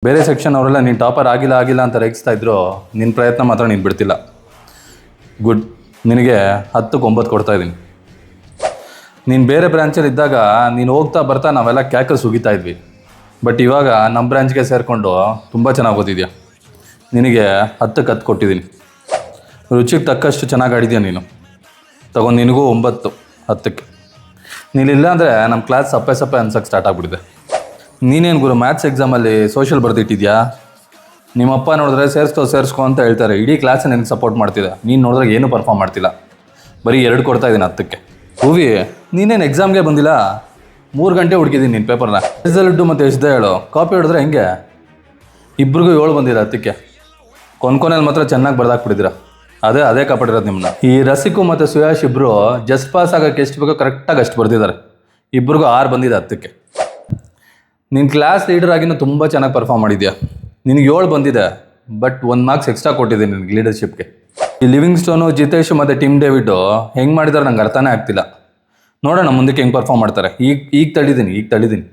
ಬೇರೆ ಸೆಕ್ಷನ್ ಅವರೆಲ್ಲ ನೀನು ಟಾಪರ್ ಆಗಿಲ್ಲ ಅಂತ ರೇಗಿಸ್ತಾ ಇದ್ರು, ನಿನ್ನ ಪ್ರಯತ್ನ ಮಾತ್ರ ನೀನು ಬಿಡ್ತಿಲ್ಲ. ಗುಡ್, ನಿನಗೆ 10ಕ್ಕೆ 9 ಕೊಡ್ತಾ ಇದ್ದೀನಿ. ನೀನು ಬೇರೆ ಬ್ರ್ಯಾಂಚಲ್ಲಿ ಇದ್ದಾಗ ನೀನು ಹೋಗ್ತಾ ಬರ್ತಾ ನಾವೆಲ್ಲ ಕ್ಯಾಕಲ್ ಸುಗಿತಾ ಇದ್ವಿ. ಬಟ್ ಇವಾಗ ನಮ್ಮ ಬ್ರ್ಯಾಂಚ್ಗೆ ಸೇರಿಕೊಂಡು ತುಂಬ ಚೆನ್ನಾಗಿ ಓದಿದ್ಯಾ. ನಿನಗೆ 10ಕ್ಕೆ 10 ಕೊಟ್ಟಿದ್ದೀನಿ. ರುಚಿಗೆ ತಕ್ಕಷ್ಟು ಚೆನ್ನಾಗಿ ಆಡಿದ್ಯಾ ನೀನು. ತಗೊಂಡು ನಿನಗೂ 9 10ಕ್ಕೆ. ನೀನಿಲ್ಲ ಅಂದರೆ ನಮ್ಮ ಕ್ಲಾಸ್ ಸಪ್ಪೆ ಅನ್ಸಕ್ಕೆ ಸ್ಟಾರ್ಟ್ ಆಗಿಬಿಟ್ಟಿದೆ. ನೀನೇನು ಗುರು ಮ್ಯಾಥ್ಸ್ ಎಕ್ಸಾಮಲ್ಲಿ ಸೋಷಿಯಲ್ ಬರೆದಿಟ್ಟಿದ್ಯಾ? ನಿಮ್ಮಪ್ಪ ನೋಡಿದ್ರೆ ಸೇರಿಸ್ಕೊ ಅಂತ ಹೇಳ್ತಾರೆ. ಇಡೀ ಕ್ಲಾಸ್ ನಿನಗೆ ಸಪೋರ್ಟ್ ಮಾಡ್ತಿದ್ದೆ. ನೀನು ನೋಡಿದ್ರೆ ಏನೂ ಪರ್ಫಾರ್ಮ್ ಮಾಡ್ತಿಲ್ಲ. ಬರೀ 2 ಕೊಡ್ತಾ ಇದ್ದೀನಿ 10ಕ್ಕೆ. ಹೂವಿ, ನೀನೇನು ಎಕ್ಸಾಮ್ಗೆ ಬಂದಿಲ್ಲ? 3 ಗಂಟೆ ಹುಡುಕಿದ್ದೀನಿ ನಿನ್ನ ಪೇಪರ್ನ. ರಿಸಲ್ಟು ಮತ್ತು ಎಷ್ಟೇ ಹೇಳು, ಕಾಪಿ ಹೊಡೆದ್ರೆ ಹೆಂಗೆ? ಇಬ್ರಿಗೂ 7 ಬಂದಿದೆ 10ಕ್ಕೆ. ಕೊನೆಯಲ್ಲಿ ಮಾತ್ರ ಚೆನ್ನಾಗಿ ಬರ್ದಾಕ್ಬಿಟ್ಟಿದ್ದೀರ. ಅದೇ ಕಾಪಾಡಿರೋದು ನಿಮ್ಮನ್ನ. ಈ ರಸಿಕು ಮತ್ತು ಸುಯಾಶ್ ಇಬ್ಬರು ಜಸ್ಟ್ ಪಾಸ್ ಆಗೋಕ್ಕೆ ಎಷ್ಟು ಬೇಕೋ ಕರೆಕ್ಟಾಗಿ ಅಷ್ಟು ಬರ್ದಿದ್ದಾರೆ. ಇಬ್ರಿಗೂ 6 ಬಂದಿದೆ 10ಕ್ಕೆ. ನೀನು ಕ್ಲಾಸ್ ಲೀಡರ್ ಆಗಿನೂ ತುಂಬ ಚೆನ್ನಾಗಿ ಪರ್ಫಾರ್ಮ್ ಮಾಡಿದ್ಯಾ. ನಿನಗೆ 7 ಬಂದಿದೆ. ಬಟ್ 1 ಮಾರ್ಕ್ಸ್ ಎಕ್ಸ್ಟ್ರಾ ಕೊಟ್ಟಿದ್ದೀನಿ ನಿನಗೆ ಲೀಡರ್ಶಿಪ್ಗೆ. ಈ ಲಿವಿಂಗ್ ಸ್ಟೋನು, ಜಿತೇಶು ಮತ್ತು ಟಿಮ್ ಡೇವಿಡ್ ಹೆಂಗೆ ಮಾಡಿದಾರೆ ನಂಗೆ ಅರ್ಥನೇ ಆಗ್ತಿಲ್ಲ. ನೋಡೋಣ ಮುಂದಕ್ಕೆ ಹೆಂಗೆ ಪರ್ಫಾರ್ಮ್ ಮಾಡ್ತಾರೆ. ಈಗ ತಳ್ಳಿದ್ದೀನಿ.